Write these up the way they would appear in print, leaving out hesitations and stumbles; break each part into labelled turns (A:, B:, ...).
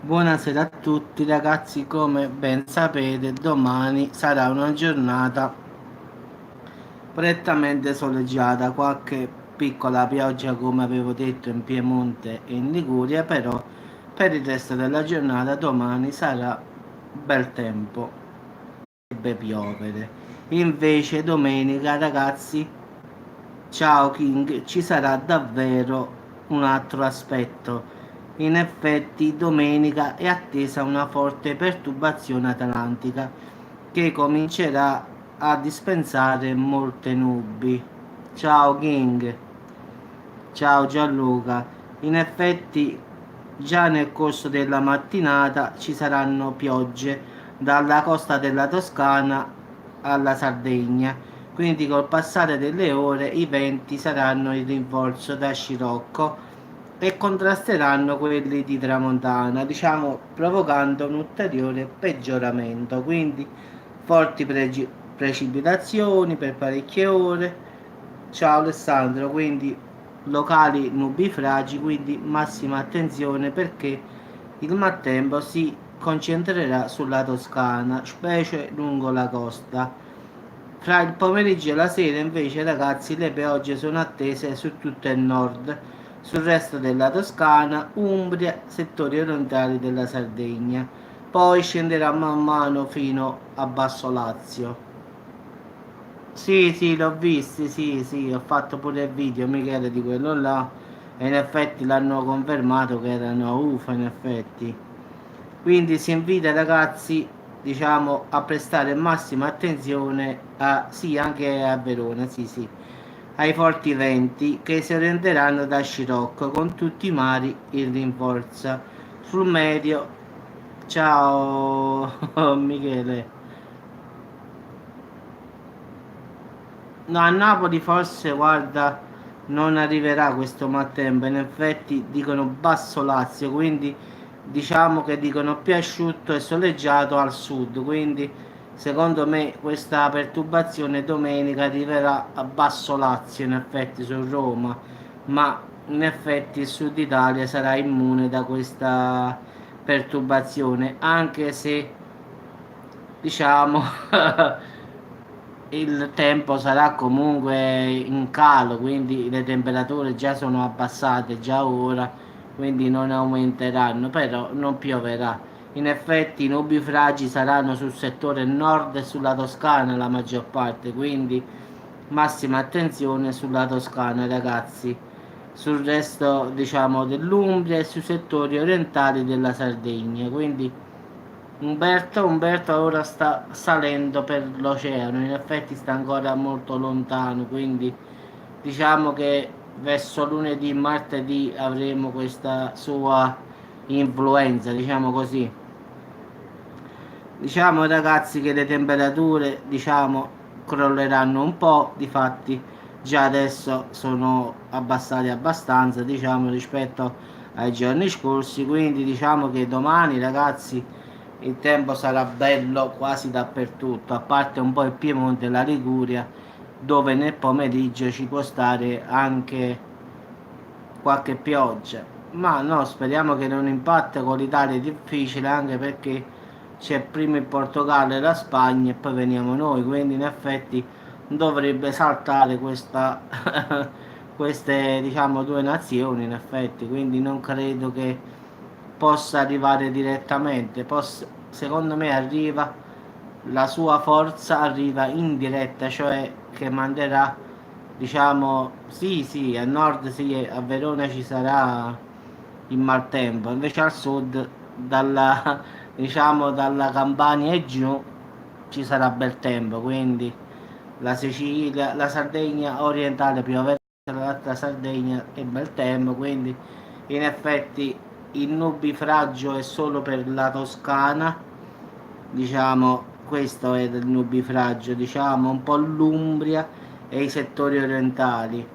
A: Buonasera a tutti ragazzi, come ben sapete domani sarà una giornata prettamente soleggiata, qualche piccola pioggia come avevo detto in Piemonte e in Liguria, però per il resto della giornata domani sarà bel tempo, dovrebbe piovere. Invece domenica ragazzi, ciao King, ci sarà davvero un altro aspetto. In effetti, domenica è attesa una forte perturbazione atlantica che comincerà a dispensare molte nubi. Ciao King, ciao Gianluca. In effetti, già nel corso della mattinata ci saranno piogge dalla costa della Toscana alla Sardegna. Quindi col passare delle ore i venti saranno in rinforzo da scirocco e contrasteranno quelli di tramontana, diciamo provocando un ulteriore peggioramento. Quindi forti precipitazioni per parecchie ore. Ciao Alessandro, quindi locali nubifragi, quindi massima attenzione perché il maltempo si concentrerà sulla Toscana, specie lungo la costa. Fra il pomeriggio e la sera invece ragazzi le piogge sono attese su tutto il nord, sul resto della Toscana, Umbria, settori orientali della Sardegna. Poi scenderà man mano fino a Basso Lazio. Sì, sì, l'ho visto, sì, sì, ho fatto pure il video, Michele, di quello là. E in effetti l'hanno confermato che erano UFO, in effetti. Quindi si invita i ragazzi, diciamo, a prestare massima attenzione a, sì, anche a Verona, sì, sì, ai forti venti che si orienteranno da Scirocco con tutti i mari in rinforza. Sul medio, ciao Michele. No, a Napoli forse, guarda, non arriverà questo maltempo. In effetti dicono basso Lazio, quindi diciamo che dicono più asciutto e soleggiato al sud. Quindi secondo me questa perturbazione domenica arriverà a basso Lazio, in effetti su Roma, ma in effetti il sud Italia sarà immune da questa perturbazione, anche se diciamo il tempo sarà comunque in calo, quindi le temperature già sono abbassate già ora, quindi non aumenteranno, però non pioverà. In effetti i nubifragi saranno sul settore nord e sulla Toscana la maggior parte, quindi massima attenzione sulla Toscana, ragazzi. Sul resto, diciamo, dell'Umbria e sui settori orientali della Sardegna, quindi Umberto ora sta salendo per l'oceano, in effetti sta ancora molto lontano, quindi diciamo che verso lunedì, martedì avremo questa sua influenza, diciamo così. Diciamo ragazzi che le temperature, diciamo, crolleranno un po', difatti già adesso sono abbassate abbastanza, diciamo, rispetto ai giorni scorsi, quindi diciamo che domani ragazzi il tempo sarà bello quasi dappertutto, a parte un po' il Piemonte e la Liguria, dove nel pomeriggio ci può stare anche qualche pioggia. Ma no, speriamo che non impatta con l'Italia, è difficile anche perché c'è prima il Portogallo e la Spagna e poi veniamo noi, quindi in effetti dovrebbe saltare questa queste diciamo due nazioni in effetti, quindi non credo che possa arrivare direttamente. Secondo me arriva, la sua forza arriva in diretta, cioè che manderà, diciamo, sì, sì, a nord sì, a Verona ci sarà il maltempo, invece al sud, dalla, diciamo, dalla Campania e giù ci sarà bel tempo, quindi la Sicilia, la Sardegna orientale pioverà, l'altra Sardegna è bel tempo, quindi in effetti il nubifragio è solo per la Toscana, diciamo, questo è il nubifragio, diciamo, un po' l'Umbria e i settori orientali.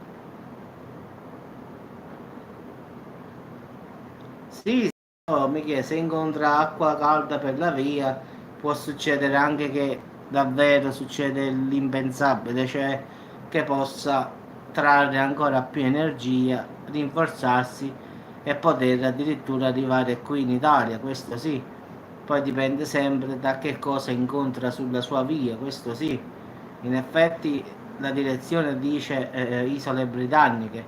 A: Sì, sì, no, Michele, se incontra acqua calda per la via, può succedere anche che davvero succede l'impensabile, cioè che possa trarre ancora più energia, rinforzarsi e poter addirittura arrivare qui in Italia, questo sì. Poi dipende sempre da che cosa incontra sulla sua via, questo sì. In effetti la direzione dice isole britanniche,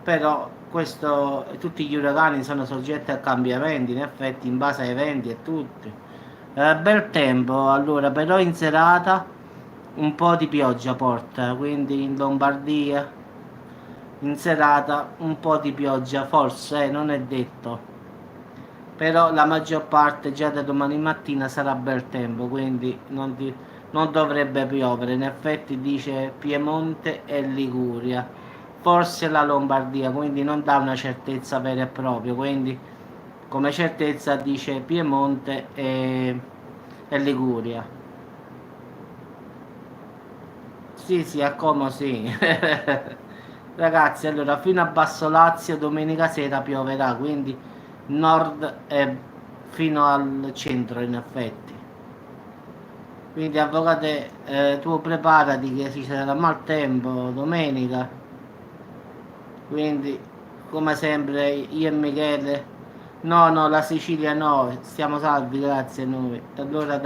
A: però questo, tutti gli uragani sono soggetti a cambiamenti, in effetti in base ai venti e tutti. Bel tempo, allora, però in serata un po' di pioggia porta, quindi in Lombardia in serata un po' di pioggia, forse, non è detto. Però la maggior parte già da domani mattina sarà bel tempo, quindi non dovrebbe piovere. In effetti dice Piemonte e Liguria, forse la Lombardia, quindi non dà una certezza vera e propria, quindi come certezza dice Piemonte e Liguria. Sì, sì, a Como sì. Ragazzi, allora fino a Basso Lazio domenica sera pioverà, quindi nord e fino al centro in effetti. Quindi avvocate, tu preparati che ci sarà maltempo domenica, quindi come sempre io e Michele, no, no, la Sicilia no, stiamo salvi, grazie a noi. Allora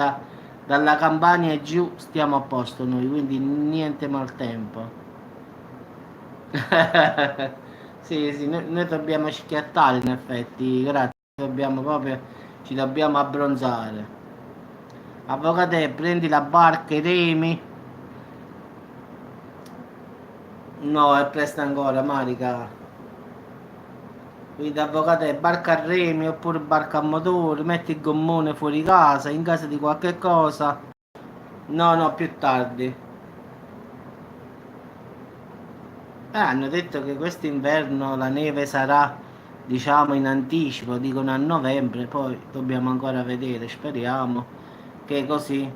A: dalla Campania e giù stiamo a posto noi, quindi niente maltempo. Sì, sì, noi dobbiamo schiattare in effetti, grazie, dobbiamo proprio, ci dobbiamo abbronzare. Avvocate, prendi la barca, i remi. No, è presto ancora, Marica. Quindi avvocate, barca a remi oppure barca a motore, metti il gommone fuori casa, in caso di qualche cosa. No, no, più tardi. Hanno detto che quest'inverno la neve sarà, diciamo, in anticipo, dicono a novembre, poi dobbiamo ancora vedere, speriamo che così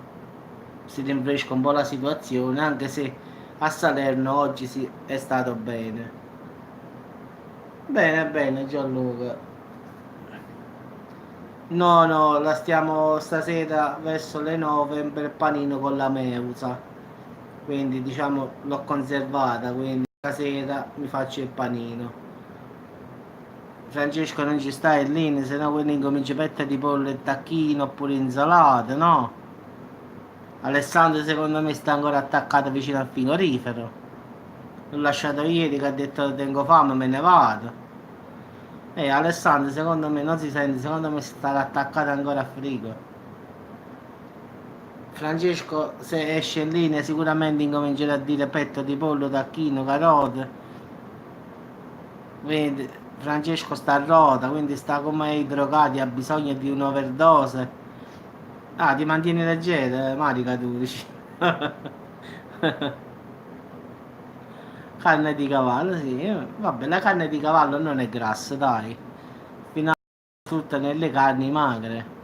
A: si rinfresca un po' la situazione, anche se a Salerno oggi è stato bene. Bene, bene, Gianluca. No, no, la stiamo stasera verso le 9 per il panino con la meusa. Quindi diciamo l'ho conservata, quindi stasera mi faccio il panino. Francesco non ci sta in linea, se no quindi incominci petta di pollo e tacchino oppure insalate, no? Alessandro secondo me sta ancora attaccato vicino al frigorifero. L'ho lasciato ieri che ha detto tengo fame, me ne vado. E Alessandro secondo me non si sente, secondo me sta attaccato ancora al frigo. Francesco se esce in linea sicuramente incomincerà a dire petto di pollo, tacchino, carote. Vedi, Francesco sta a rota, quindi sta come i drogati, ha bisogno di un'overdose. Ah, ti mantieni leggero, Marica, tu dici. Carne di cavallo, sì. Vabbè, la carne di cavallo non è grassa, dai. Fino a tutte nelle carni magre.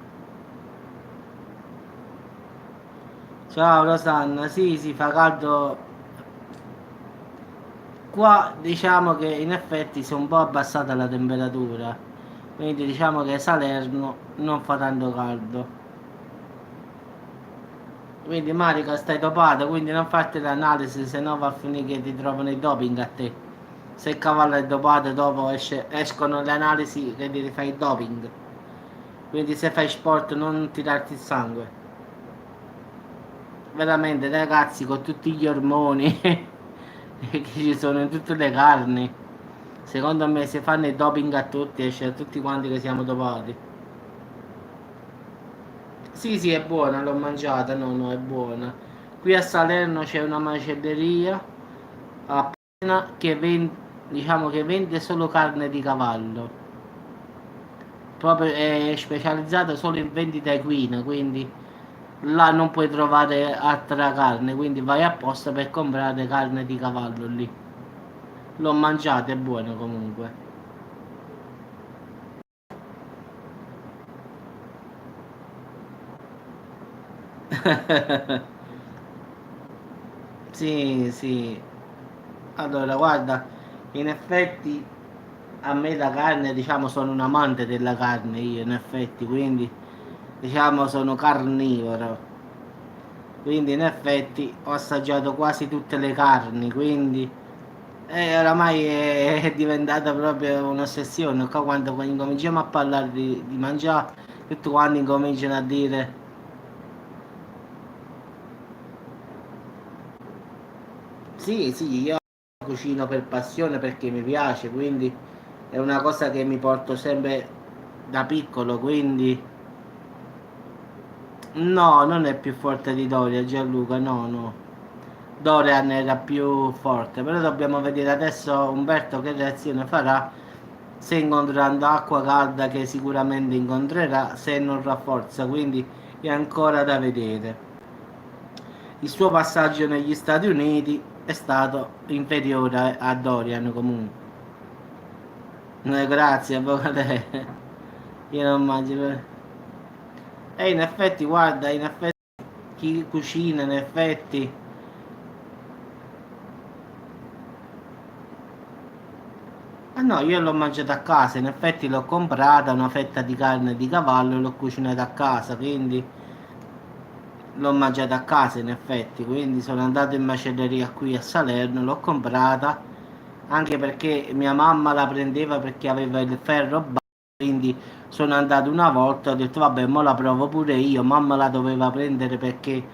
A: Ciao Rosanna, sì, sì, fa caldo. Qua diciamo che in effetti si è un po' abbassata la temperatura. Quindi diciamo che Salerno non fa tanto caldo. Quindi Marica stai dopata, quindi non farti l'analisi, se no va a finire che ti trovano il doping a te. Se il cavallo è dopato dopo escono le analisi che ti fai il doping. Quindi se fai sport non tirarti il sangue. Veramente ragazzi con tutti gli ormoni che ci sono in tutte le carni. Secondo me se fanno il doping a tutti esce a tutti quanti che siamo dopati. Sì, sì, è buona, l'ho mangiata, no, no, è buona. Qui a Salerno c'è una macelleria appena diciamo che vende solo carne di cavallo. Proprio è specializzato solo in vendita equina, quindi là non puoi trovare altra carne, quindi vai apposta per comprare carne di cavallo lì. L'ho mangiata, è buono comunque. Sì, sì. Allora, guarda, in effetti a me la carne, diciamo, sono un amante della carne io, in effetti, quindi diciamo sono carnivoro. Quindi in effetti ho assaggiato quasi tutte le carni, quindi Oramai è diventata proprio un'ossessione. Qua quando incominciamo a parlare di mangiare, tutti quanti incominciano a dire sì, sì, io cucino per passione perché mi piace, quindi è una cosa che mi porto sempre da piccolo, quindi no, non è più forte di Doria, Gianluca, no, no. Dorian era più forte, però dobbiamo vedere adesso Umberto che reazione farà se incontrando acqua calda che sicuramente incontrerà, se non rafforza, quindi è ancora da vedere. Il suo passaggio negli Stati Uniti è stato inferiore a Dorian comunque. Grazie, avvocate. Io non mangio. E in effetti, guarda, in effetti chi cucina, in effetti. Ah no, io l'ho mangiata a casa, in effetti l'ho comprata una fetta di carne di cavallo e l'ho cucinata a casa, quindi l'ho mangiata a casa in effetti, quindi sono andato in macelleria qui a Salerno, l'ho comprata anche perché mia mamma la prendeva perché aveva il ferro basso, quindi sono andato una volta, ho detto vabbè, mo la provo pure io, mamma la doveva prendere perché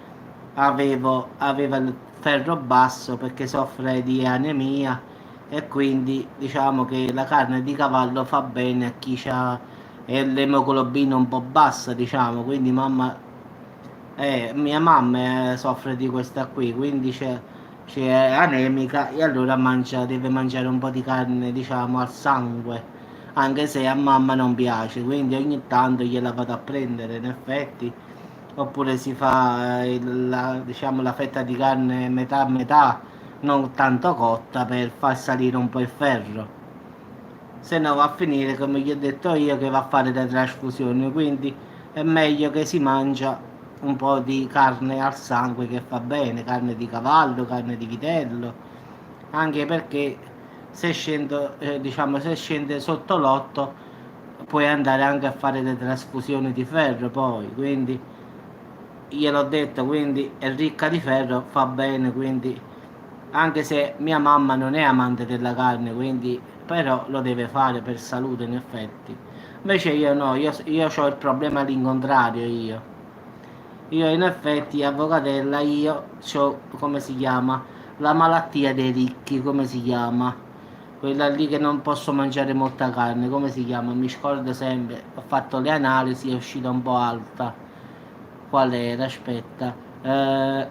A: aveva il ferro basso perché soffre di anemia e quindi diciamo che la carne di cavallo fa bene a chi ha l'emoglobina un po' bassa, diciamo, quindi mia mamma soffre di questa qui, quindi c'è anemica e allora deve mangiare un po' di carne, diciamo, al sangue, anche se a mamma non piace, quindi ogni tanto gliela vado a prendere, in effetti, oppure si fa diciamo, la fetta di carne metà a metà, non tanto cotta per far salire un po' il ferro. Se no va a finire come gli ho detto io che va a fare le trasfusioni, quindi è meglio che si mangia un po' di carne al sangue che fa bene, carne di cavallo, carne di vitello, anche perché se scende sotto l'8 puoi andare anche a fare le trasfusioni di ferro poi, quindi gliel'ho detto, quindi è ricca di ferro, fa bene, quindi anche se mia mamma non è amante della carne, quindi però lo deve fare per salute in effetti. Invece io no, io ho il problema all'incontrario io. Io in effetti, avvocatella, io ho, come si chiama, la malattia dei ricchi, come si chiama? Quella lì che non posso mangiare molta carne, come si chiama? Mi scordo sempre, ho fatto le analisi, è uscita un po' alta. Qual era? Aspetta.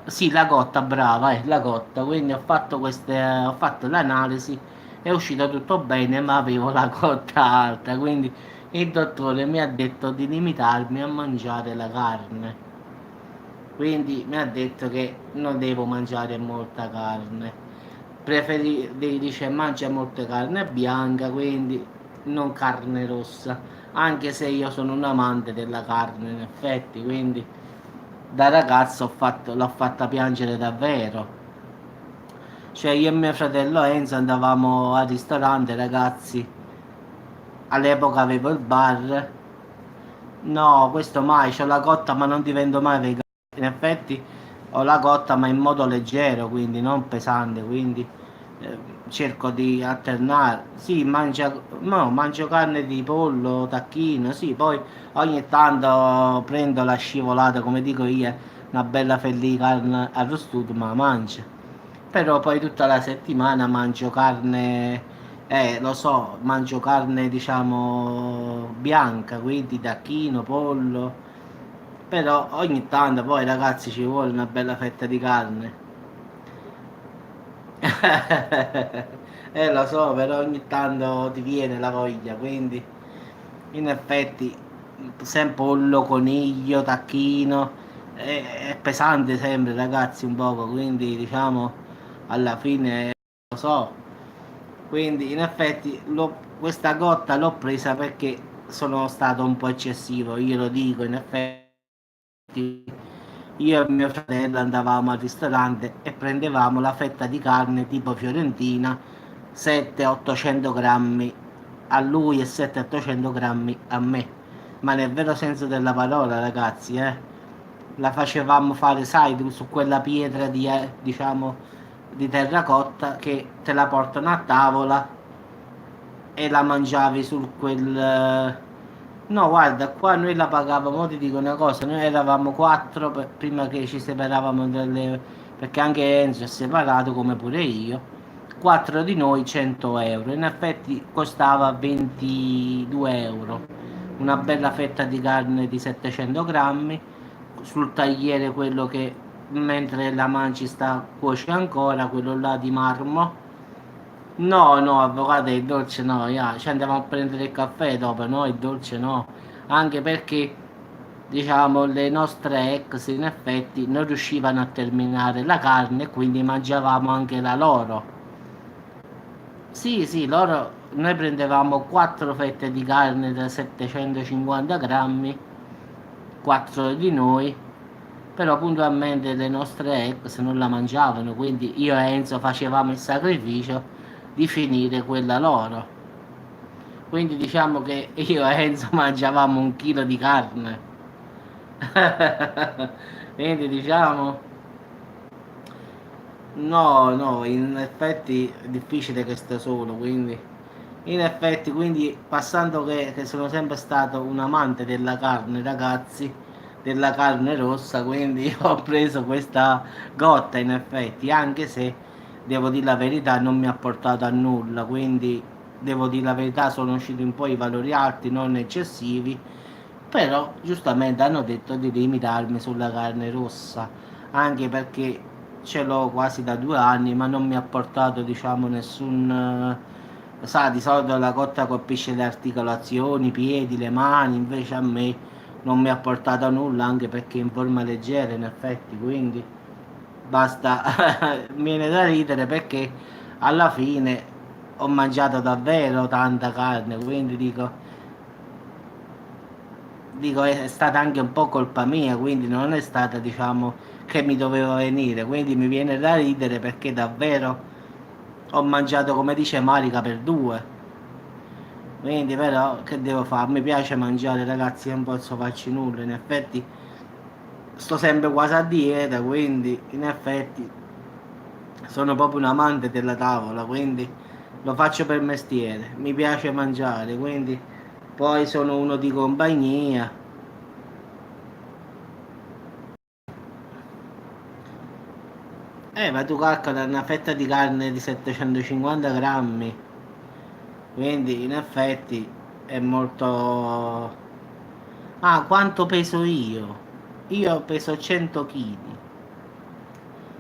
A: Sì, la cotta, brava, la cotta. Quindi ho fatto l'analisi, è uscito tutto bene, ma avevo la cotta alta, quindi il dottore mi ha detto di limitarmi a mangiare la carne. Quindi mi ha detto che non devo mangiare molta carne. Dice mangia molta carne bianca, quindi non carne rossa. Anche se io sono un amante della carne, in effetti, quindi da ragazzo l'ho fatta piangere davvero. Cioè io e mio fratello Enzo andavamo al ristorante, ragazzi. All'epoca avevo il bar. No, questo mai, c'ho la cotta ma non divento mai vegano. In effetti ho la cotta ma in modo leggero, quindi non pesante, quindi eh, cerco di alternare. Sì, no, mangio carne di pollo, tacchino, sì, poi ogni tanto prendo la scivolata, come dico io, una bella fetta di carne arrostata, ma mangio. Però poi tutta la settimana mangio carne, lo so, mangio carne diciamo bianca, quindi tacchino, pollo, però ogni tanto poi ragazzi ci vuole una bella fetta di carne. Lo so, però ogni tanto ti viene la voglia, quindi in effetti sempre pollo, coniglio, tacchino, è pesante sempre ragazzi un poco, quindi diciamo alla fine lo so. Quindi in effetti questa cotta l'ho presa perché sono stato un po' eccessivo, io lo dico, in effetti io e mio fratello andavamo al ristorante e prendevamo la fetta di carne tipo fiorentina, 700-800 grammi a lui e 700-800 grammi a me. Ma nel vero senso della parola, ragazzi, La facevamo fare, sai, su quella pietra diciamo, di terracotta che te la portano a tavola e la mangiavi sul quel... No, guarda, qua noi la pagavamo, ti dico una cosa, noi eravamo quattro prima che ci separavamo dalle... perché anche Enzo è separato come pure io. Quattro di noi 100 euro, in effetti costava 22 euro, una bella fetta di carne di 700 grammi, sul tagliere quello che mentre la mangi sta cuoce ancora, quello là di marmo. No, no, avvocato, il dolce no, ci andiamo a prendere il caffè dopo, no, il dolce no, anche perché, diciamo, le nostre ex in effetti non riuscivano a terminare la carne e quindi mangiavamo anche la loro. Sì, sì, loro, noi prendevamo 4 fette di carne da 750 grammi, 4 di noi, però puntualmente le nostre ex non la mangiavano, quindi io e Enzo facevamo il sacrificio di finire quella loro. Quindi diciamo che io e Enzo mangiavamo un chilo di carne. Quindi diciamo, no, no, in effetti è difficile che sto solo, quindi in effetti, quindi passando che sono sempre stato un amante della carne, ragazzi, della carne rossa, quindi ho preso questa gotta in effetti, anche se devo dire la verità non mi ha portato a nulla, quindi devo dire la verità sono usciti un po' i valori alti, non eccessivi, però giustamente hanno detto di limitarmi sulla carne rossa, anche perché ce l'ho quasi da 2 anni, ma non mi ha portato, diciamo, nessun... Sa, di solito la cotta colpisce le articolazioni, i piedi, le mani, invece a me non mi ha portato nulla, anche perché è in forma leggera, in effetti, quindi basta, mi viene da ridere perché alla fine ho mangiato davvero tanta carne, quindi dico è stata anche un po' colpa mia, quindi non è stata, diciamo, che mi doveva venire, quindi mi viene da ridere perché davvero ho mangiato, come dice Marica, per due. Quindi però che devo fare? Mi piace mangiare, ragazzi, non posso farci nulla, in effetti sto sempre quasi a dieta, quindi in effetti sono proprio un amante della tavola, quindi lo faccio per mestiere, mi piace mangiare, quindi poi sono uno di compagnia. Ma tu calcola una fetta di carne di 750 grammi, quindi in effetti è molto... Ah, quanto peso io? Io peso 100 kg,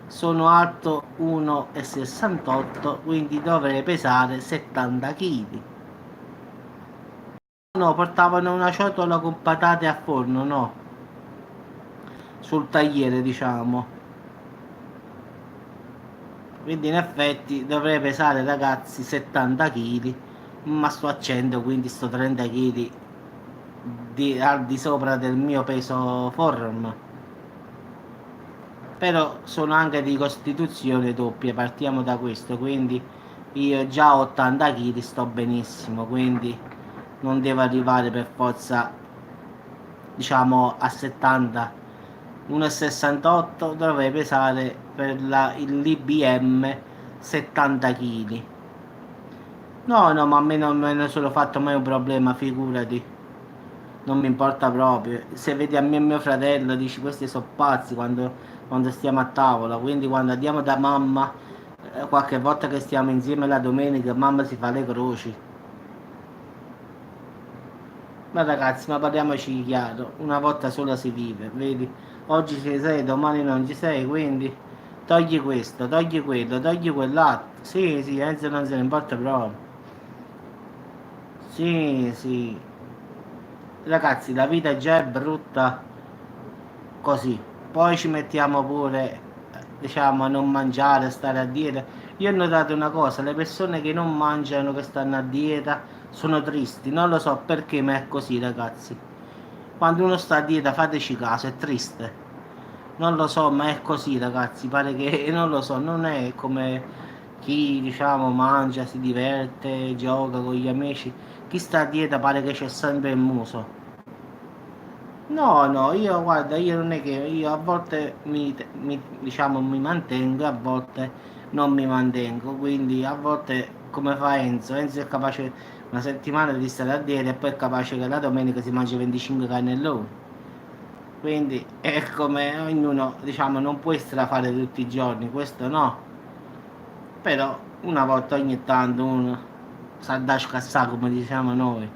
A: sono alto 1,68 m, quindi dovrei pesare 70 kg. No, portavano una ciotola con patate a forno, no, sul tagliere, diciamo. Quindi in effetti dovrei pesare, ragazzi, 70 kg, ma sto a 100, quindi sto 30 kg al di sopra del mio peso form. Però sono anche di costituzione doppia, partiamo da questo, quindi io già a 80 kg sto benissimo, quindi non devo arrivare per forza, diciamo, a 70. 1,68 dovrei pesare per l'IBM 70 kg. No, no, ma a me non me ne sono fatto mai un problema, figurati. Non mi importa proprio. Se vedi a me e mio fratello, dici questi sono pazzi quando stiamo a tavola. Quindi quando andiamo da mamma, qualche volta che stiamo insieme la domenica, mamma si fa le croci. Ma ragazzi, ma parliamoci chiaro, una volta sola si vive, vedi? Oggi ci sei, domani non ci sei, quindi togli questo, togli quello, togli quell'altro. Sì, sì, Enzo non se ne importa proprio. Sì, sì. Ragazzi, la vita già è brutta così. Poi ci mettiamo pure, diciamo, a non mangiare, a stare a dieta. Io ho notato una cosa, le persone che non mangiano, che stanno a dieta, sono tristi. Non lo so perché, ma è così, ragazzi. Quando uno sta a dieta, fateci caso, è triste. Non lo so, ma è così, ragazzi. Pare che, non lo so, non è come chi, diciamo, mangia, si diverte, gioca con gli amici. Chi sta a dieta pare che c'è sempre il muso. No, no, io guarda, io non è che io a volte diciamo, mi mantengo, a volte non mi mantengo, quindi a volte come fa Enzo? Enzo è capace una settimana di stare a dieta e poi è capace che la domenica si mangi 25 cannelloni. Quindi è come ognuno, diciamo, non puoi strafare tutti i giorni, questo no. Però una volta ogni tanto uno sa da scassare come diciamo noi.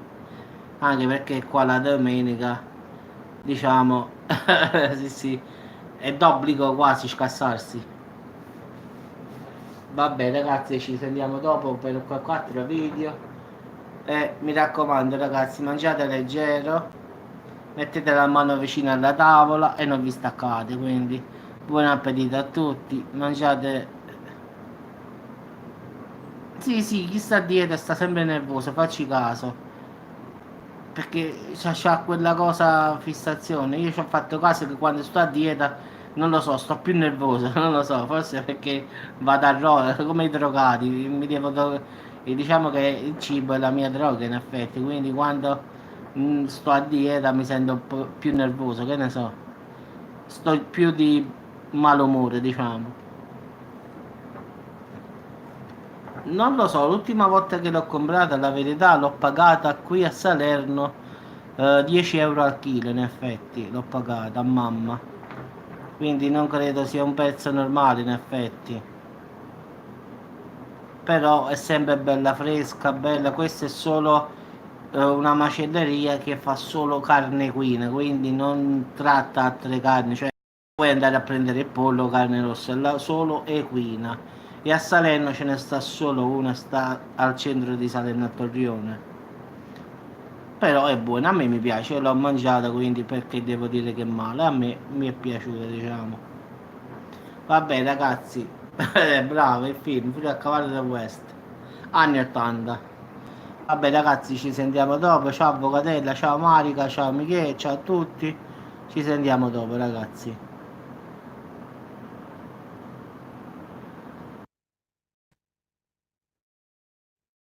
A: Anche perché qua la domenica, diciamo, sì sì, è d'obbligo quasi scassarsi. Vabbè ragazzi, ci sentiamo dopo per qualche altro video. E mi raccomando ragazzi, mangiate leggero, mettete la mano vicino alla tavola e non vi staccate. Quindi buon appetito a tutti, mangiate. Sì sì, chi sta a dieta sta sempre nervoso, facci caso. Perché c'ha quella cosa fissazione. Io ci ho fatto caso che quando sto a dieta, non lo so, sto più nervoso, non lo so, forse perché vado a roba, come i drogati, mi devo e diciamo che il cibo è la mia droga in effetti, quindi quando sto a dieta mi sento un po' più nervoso, che ne so, sto più di malumore, diciamo. Non lo so, l'ultima volta che l'ho comprata, la verità, l'ho pagata qui a Salerno 10 euro al chilo, in effetti, l'ho pagata a mamma. Quindi non credo sia un prezzo normale, in effetti. Però è sempre bella fresca, bella. Questa è solo una macelleria che fa solo carne equina, quindi non tratta altre carni. Cioè, puoi andare a prendere il pollo, carne rossa, è solo equina. E a Salerno ce ne sta solo una, sta al centro di Salerno a Torrione. Però è buona, a me mi piace, io l'ho mangiata, quindi perché devo dire che è male? A me mi è piaciuta, diciamo. Vabbè ragazzi, bravo il film, Furia a cavallo del West, anni 80. Vabbè ragazzi, ci sentiamo dopo, ciao Avvocatella, ciao Marica, ciao Michele, ciao a tutti, ci sentiamo dopo ragazzi.